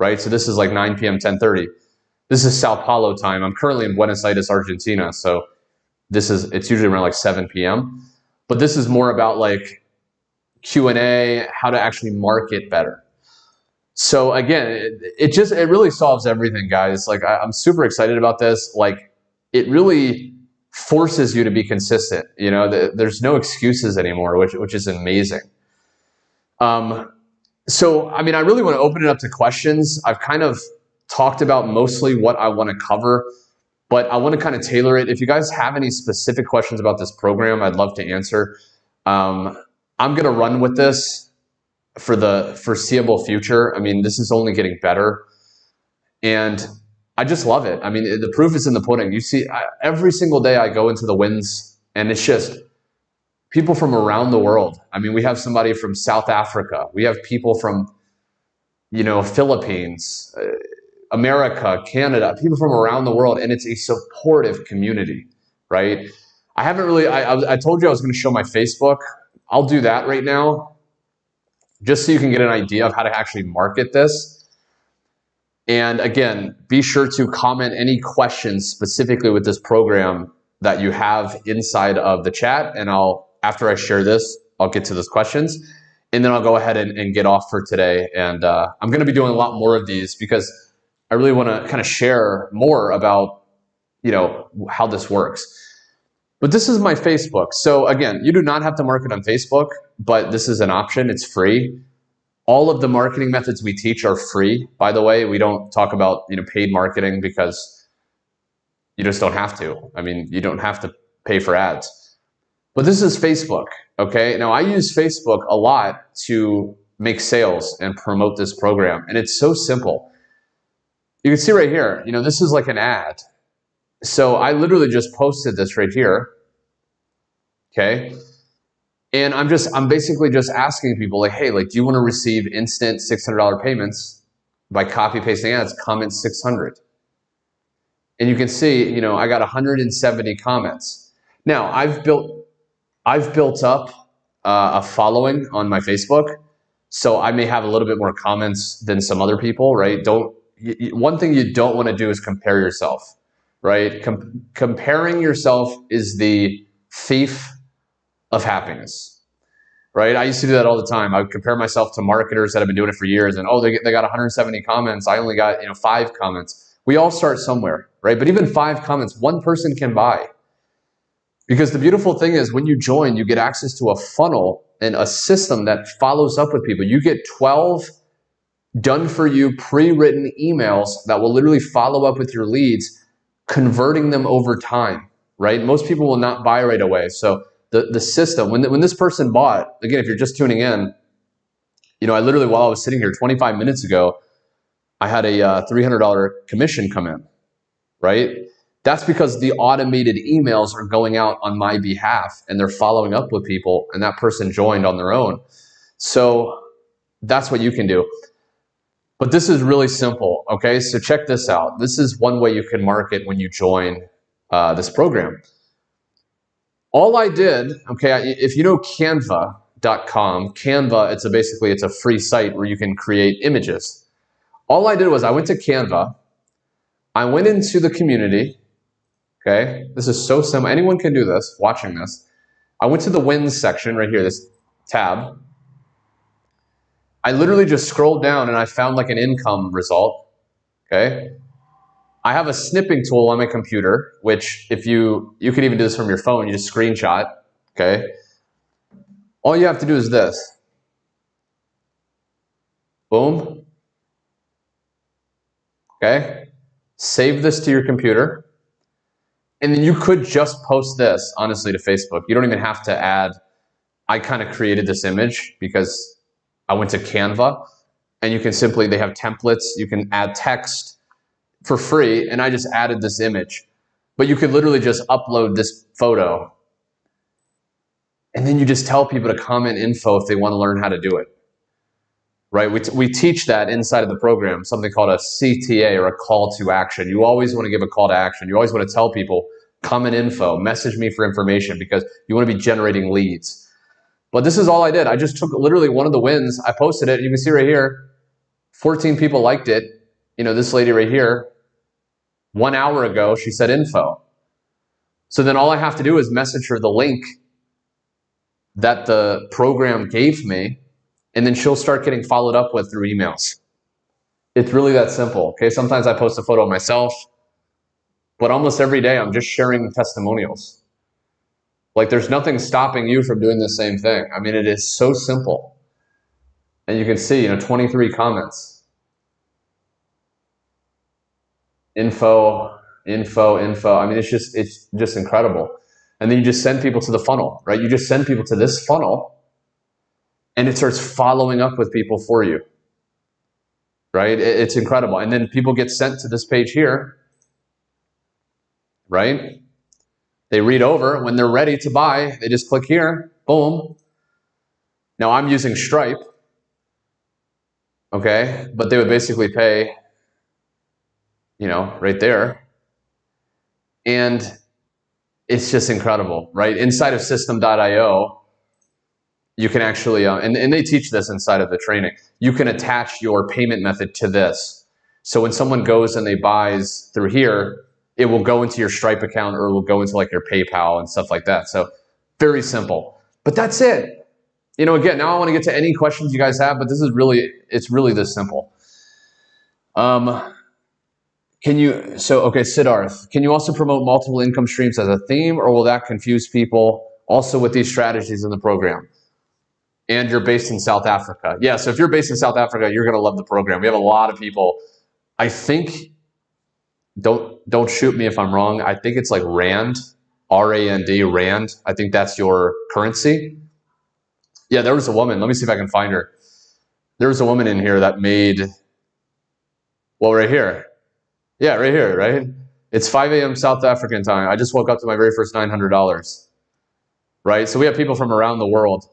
right? So this is like 9 p.m., 10:30. This is Sao Paulo time. I'm currently in Buenos Aires, Argentina. So it's usually around like 7 p.m. But this is more about like Q&A, how to actually market better. So again, it really solves everything, guys. Like I'm super excited about this. Like it really forces you to be consistent. There's no excuses anymore, which is amazing. So, I mean, I really want to open it up to questions. I've kind of talked about mostly what I want to cover, but I want to kind of tailor it. If you guys have any specific questions about this program, I'd love to answer. I'm going to run with this for the foreseeable future. I mean, this is only getting better, and I just love it. I mean, the proof is in the pudding. You see, every single day I go into the wins, and it's just people from around the world. I mean, we have somebody from South Africa. We have people from, Philippines, America, Canada, people from around the world, and it's a supportive community, right? I haven't really, I told you I was going to show my Facebook. I'll do that right now, just so you can get an idea of how to actually market this. And again, be sure to comment any questions specifically with this program that you have inside of the chat, and after I share this, I'll get to those questions, and then I'll go ahead and get off for today. And I'm going to be doing a lot more of these because I really want to kind of share more about, how this works. But this is my Facebook. So again, you do not have to market on Facebook, but this is an option. It's free. All of the marketing methods we teach are free. By the way, we don't talk about, paid marketing because you just don't have to. I mean, you don't have to pay for ads. But this is Facebook, okay? Now, I use Facebook a lot to make sales and promote this program, and it's so simple. You can see right here, this is like an ad. So I literally just posted this right here, okay? And I'm basically just asking people like, hey, like, do you want to receive instant $600 payments by copy pasting ads? Comment 600. And you can see, I got 170 comments. Now, I've built up a following on my Facebook, so I may have a little bit more comments than some other people, right? One thing you don't want to do is compare yourself, right? Comparing yourself is the thief of happiness, right? I used to do that all the time. I would compare myself to marketers that have been doing it for years, and they got 170 comments. I only got 5 comments. We all start somewhere, right? But even 5 comments, one person can buy. Because the beautiful thing is when you join, you get access to a funnel and a system that follows up with people. You get 12 done for you pre-written emails that will literally follow up with your leads, converting them over time, right? Most people will not buy right away. So the system, when this person bought, again, if you're just tuning in, I literally, while I was sitting here 25 minutes ago, I had a $300 commission come in, right? That's because the automated emails are going out on my behalf and they're following up with people, and that person joined on their own. So that's what you can do. But this is really simple, okay? So check this out. This is one way you can market when you join this program. All I did, okay, if you know Canva.com, Canva, it's a free site where you can create images. All I did was I went to Canva, I went into the community, okay? This is so simple. Anyone can do this, watching this. I went to the wins section right here, this tab. I literally just scrolled down and I found like an income result, okay? I have a snipping tool on my computer, which if you can even do this from your phone, you just screenshot, okay? All you have to do is this. Boom. Okay? Save this to your computer. And then you could just post this, honestly, to Facebook. You don't even have to add, I kind of created this image because I went to Canva and you can simply, they have templates, you can add text for free, and I just added this image. But you could literally just upload this photo, and then you just tell people to comment info if they want to learn how to do it. Right? We teach that inside of the program, something called a CTA, or a call to action. You always want to give a call to action. You always want to tell people, comment info, message me for information, because you want to be generating leads. But this is all I did. I just took literally one of the wins, I posted it, you can see right here, 14 people liked it. You know, this lady right here, 1 hour ago, she said info. So then all I have to do is message her the link that the program gave me, and then she'll start getting followed up with through emails. It's really that simple. Okay, sometimes I post a photo of myself, but almost every day I'm just sharing testimonials. Like, there's nothing stopping you from doing the same thing. I mean, it is so simple. And you can see, 23 comments. Info. I mean, it's just incredible. And then you just send people to the funnel, right? You just send people to this funnel, and it starts following up with people for you, right? It's incredible. And then people get sent to this page here, right? They read over. When they're ready to buy, they just click here, boom. Now I'm using Stripe, okay? But they would basically pay, right there. And it's just incredible, right? Inside of System.io, you can actually, and they teach this inside of the training, you can attach your payment method to this. So when someone goes and they buys through here, it will go into your Stripe account, or it will go into like your PayPal and stuff like that. So very simple. But that's it. Again, now I want to get to any questions you guys have, but it's really this simple. Okay, Siddharth, can you also promote multiple income streams as a theme, or will that confuse people also with these strategies in the program? And you're based in South Africa. Yeah, so if you're based in South Africa, you're going to love the program. We have a lot of people. I think, don't shoot me if I'm wrong, I think it's like Rand, R-A-N-D, Rand. I think that's your currency. Yeah, there was a woman. Let me see if I can find her. There was a woman in here that made, well, right here. Yeah, right here, right? It's 5 a.m. South African time. I just woke up to my very first $900, right? So we have people from around the world.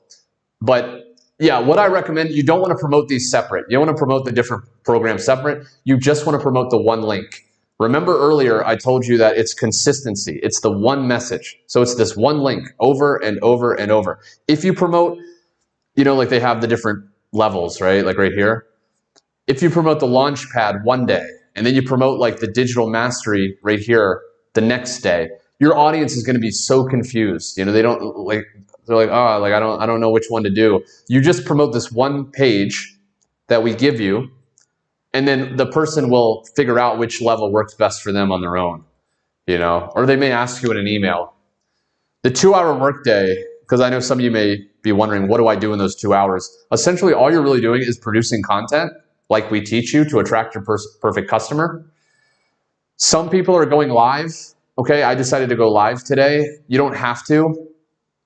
But yeah, what I recommend, you don't want to promote these separate. You don't want to promote the different programs separate. You just want to promote the one link. Remember earlier, I told you that it's consistency. It's the one message. So it's this one link over and over and over. If you promote, like they have the different levels, right? Like right here. If you promote the launch pad one day, and then you promote like the digital mastery right here the next day, your audience is going to be so confused. They don't like, they're like, oh, like I don't know which one to do. You just promote this one page that we give you, and then the person will figure out which level works best for them on their own, or they may ask you in an email. The 2-hour workday, because I know some of you may be wondering, what do I do in those 2 hours? Essentially, all you're really doing is producing content like we teach you to attract your perfect customer. Some people are going live. Okay, I decided to go live today. You don't have to.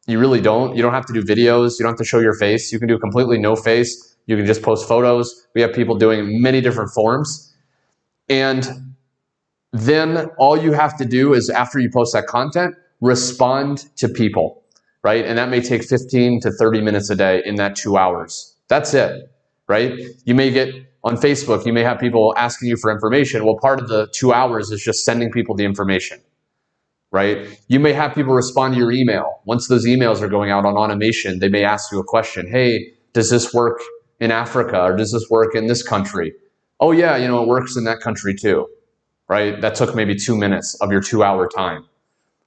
You really don't. You don't have to do videos. You don't have to show your face. You can do completely no face. You can just post photos. We have people doing many different forms. And then all you have to do is, after you post that content, respond to people, right? And that may take 15 to 30 minutes a day in that 2 hours. That's it, right? You may get on Facebook, you may have people asking you for information. Well, part of the 2 hours is just sending people the information, right? You may have people respond to your email. Once those emails are going out on automation, they may ask you a question. Hey, does this work in Africa, or does this work in this country? Oh yeah, it works in that country too, right? That took maybe 2 minutes of your 2 hour time.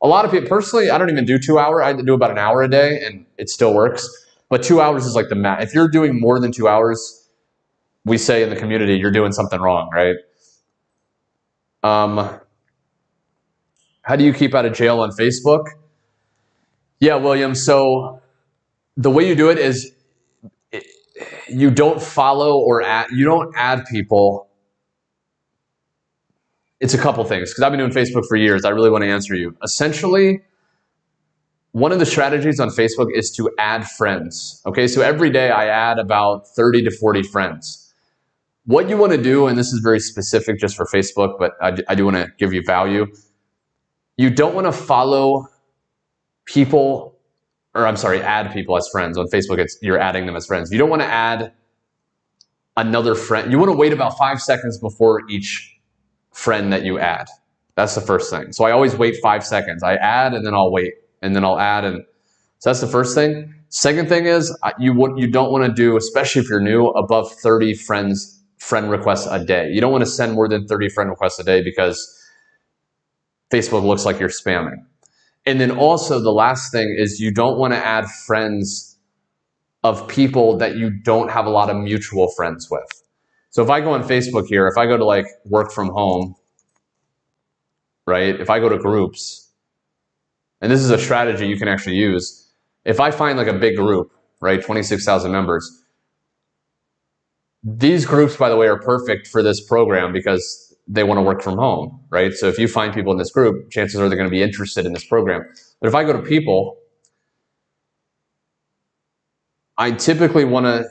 A lot of people, personally, I don't even do 2 hour. I do about an hour a day, and it still works. But 2 hours is like the max. If you're doing more than 2 hours, we say in the community, you're doing something wrong, right? How do you keep out of jail on Facebook? Yeah, William, so the way you do it is you don't follow or you don't add people. It's a couple things, because I've been doing Facebook for years. I really want to answer you. Essentially, one of the strategies on Facebook is to add friends. Okay, so every day I add about 30 to 40 friends. what you want to do, and this is very specific just for Facebook, but I do want to give you value. You don't want to follow people, or I'm sorry, add people as friends. On Facebook, you're adding them as friends. You don't want to add another friend. You want to wait about 5 seconds before each friend that you add. That's the first thing. So I always wait 5 seconds. I add and then I'll wait and then I'll add. And so that's the first thing. Second thing is you don't want to do, especially if you're new, above 30 friend requests a day. You don't want to send more than 30 friend requests a day because Facebook looks like you're spamming. And then also the last thing is you don't want to add friends of people that you don't have a lot of mutual friends with. So if I go on Facebook here, if I go to like work from home, right? If I go to groups, and this is a strategy you can actually use. If I find like a big group, right? 26,000 members. These groups, by the way, are perfect for this program because they want to work from home, right? So if you find people in this group, chances are they're going to be interested in this program. But if I go to people, I typically want to,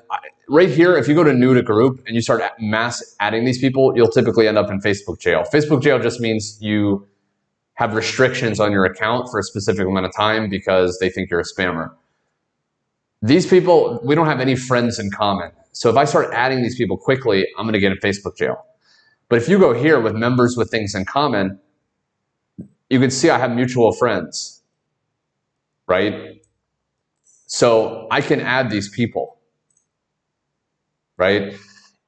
right here, if you go to new to group and you start mass adding these people, you'll typically end up in Facebook jail. Facebook jail just means you have restrictions on your account for a specific amount of time because they think you're a spammer. These people, we don't have any friends in common. So if I start adding these people quickly, I'm going to get in Facebook jail. But if you go here with members with things in common, you can see I have mutual friends, right? So I can add these people, right?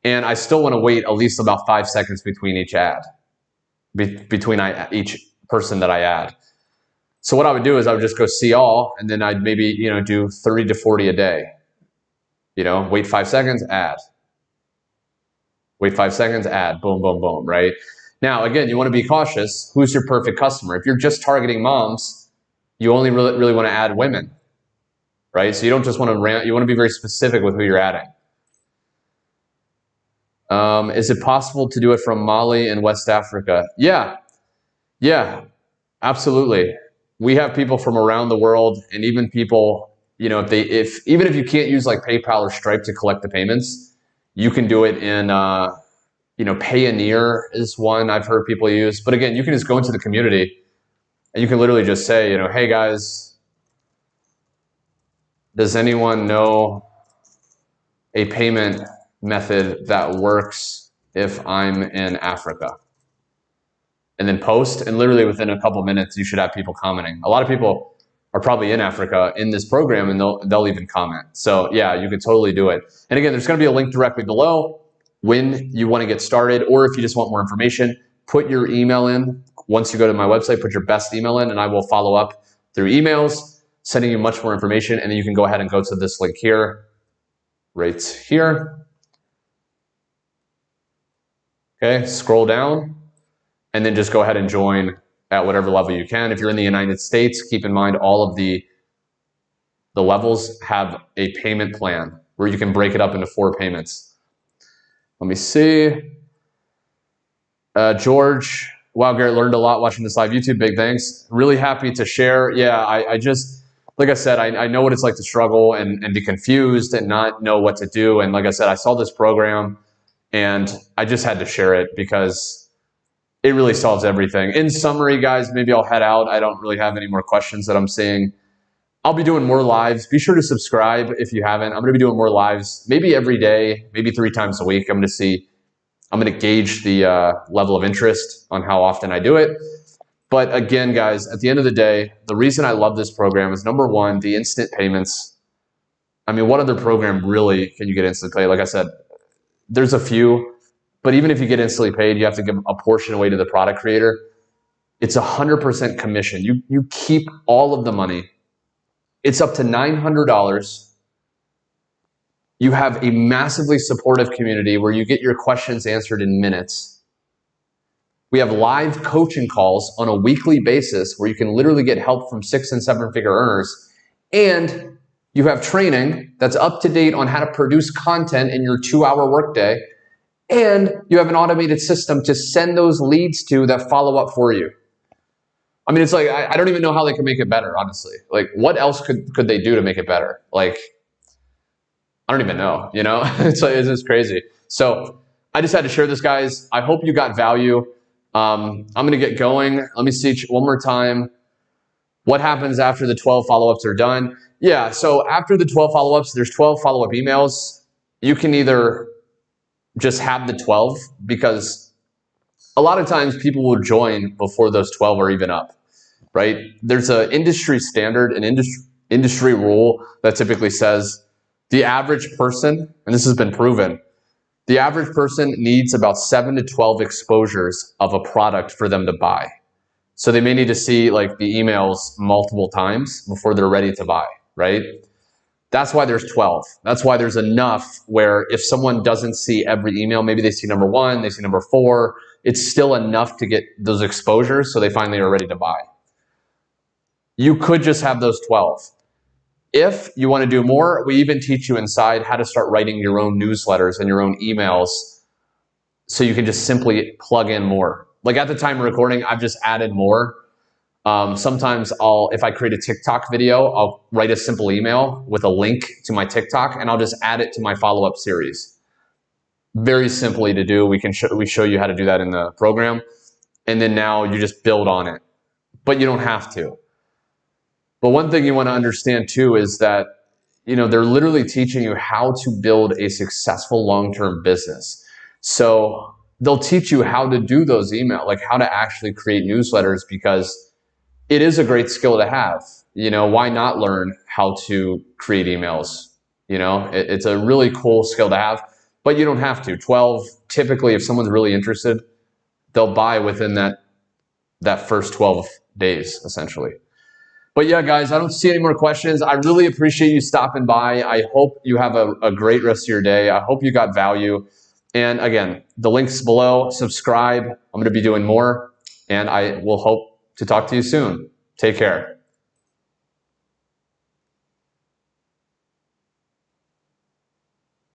And I still want to wait at least about 5 seconds between each ad, between each person that I add. So what I would do is I would just go see all, and then I'd maybe, do 30 to 40 a day. Wait 5 seconds, add. Wait 5 seconds, add, boom, boom, boom, right? Now, again, you want to be cautious. Who's your perfect customer? If you're just targeting moms, you only really want to add women, right? So you don't just want to you want to be very specific with who you're adding. Is it possible to do it from Mali and West Africa? Yeah, absolutely. We have people from around the world, and even people, even if you can't use like PayPal or Stripe to collect the payments, you can do it in, Payoneer is one I've heard people use. But again, you can just go into the community and you can literally just say, hey guys, does anyone know a payment method that works if I'm in Africa? And then post, and literally within a couple minutes, you should have people commenting. A lot of people are probably in Africa in this program, and they'll even comment. So yeah, you could totally do it. And again, there's going to be a link directly below when you want to get started, or if you just want more information, put your email in. Once you go to my website, put your best email in, and I will follow up through emails, sending you much more information, and then you can go ahead and go to this link here, right here. Okay, scroll down, and then just go ahead and join at whatever level you can. If you're in the United States, keep in mind all of the levels have a payment plan where you can break it up into 4 payments. Let me see. George, wow, Garrett, learned a lot watching this live YouTube. Big thanks. Really happy to share. Yeah, I just, like I said, I know what it's like to struggle and be confused and not know what to do. And like I said, I saw this program and I just had to share it because it really solves everything. In summary, guys, maybe I'll head out. I don't really have any more questions that I'm seeing. I'll be doing more lives. Be sure to subscribe if you haven't. I'm going to be doing more lives, maybe every day, maybe 3 times a week. I'm going to gauge the level of interest on how often I do it. But again, guys, at the end of the day, the reason I love this program is number 1, the instant payments. I mean, what other program really can you get instant pay? Like I said, there's a few, but even if you get instantly paid, you have to give a portion away to the product creator. It's 100% commission. You keep all of the money. It's up to $900. You have a massively supportive community where you get your questions answered in minutes. We have live coaching calls on a weekly basis where you can literally get help from 6- and 7-figure earners. And you have training that's up to date on how to produce content in your 2-hour workday. And you have an automated system to send those leads to that follow up for you. I mean, it's like, I don't even know how they can make it better, honestly. Like, what else could they do to make it better? Like, I don't even know, It's just crazy. So I just had to share this, guys. I hope you got value. I'm going to get going. Let me see one more time. What happens after the 12 follow-ups are done? Yeah, so after the 12 follow-ups, there's 12 follow-up emails. You can either just have the 12, because a lot of times people will join before those 12 are even up, right? There's an industry standard, an industry rule that typically says the average person, and this has been proven, the average person needs about 7 to 12 exposures of a product for them to buy. So they may need to see like the emails multiple times before they're ready to buy, right? That's why there's 12. That's why there's enough where if someone doesn't see every email, maybe they see number 1, they see number 4, it's still enough to get those exposures so they finally are ready to buy. You could just have those 12. If you want to do more, we even teach you inside how to start writing your own newsletters and your own emails so you can just simply plug in more. Like at the time of recording, I've just added more. Sometimes if I create a TikTok video, I'll write a simple email with a link to my TikTok and I'll just add it to my follow-up series. Very simply to do. We show you how to do that in the program. And then now you just build on it, but you don't have to. But one thing you want to understand too is that, they're literally teaching you how to build a successful long-term business. So they'll teach you how to do those emails, like how to actually create newsletters, because it is a great skill to have. Why not learn how to create emails? It's a really cool skill to have, but you don't have to. 12, typically, if someone's really interested, they'll buy within that first 12 days, essentially. But yeah, guys, I don't see any more questions. I really appreciate you stopping by. I hope you have a great rest of your day. I hope you got value. And again, the link's below. Subscribe. I'm going to be doing more, and I will hope to talk to you soon. Take care.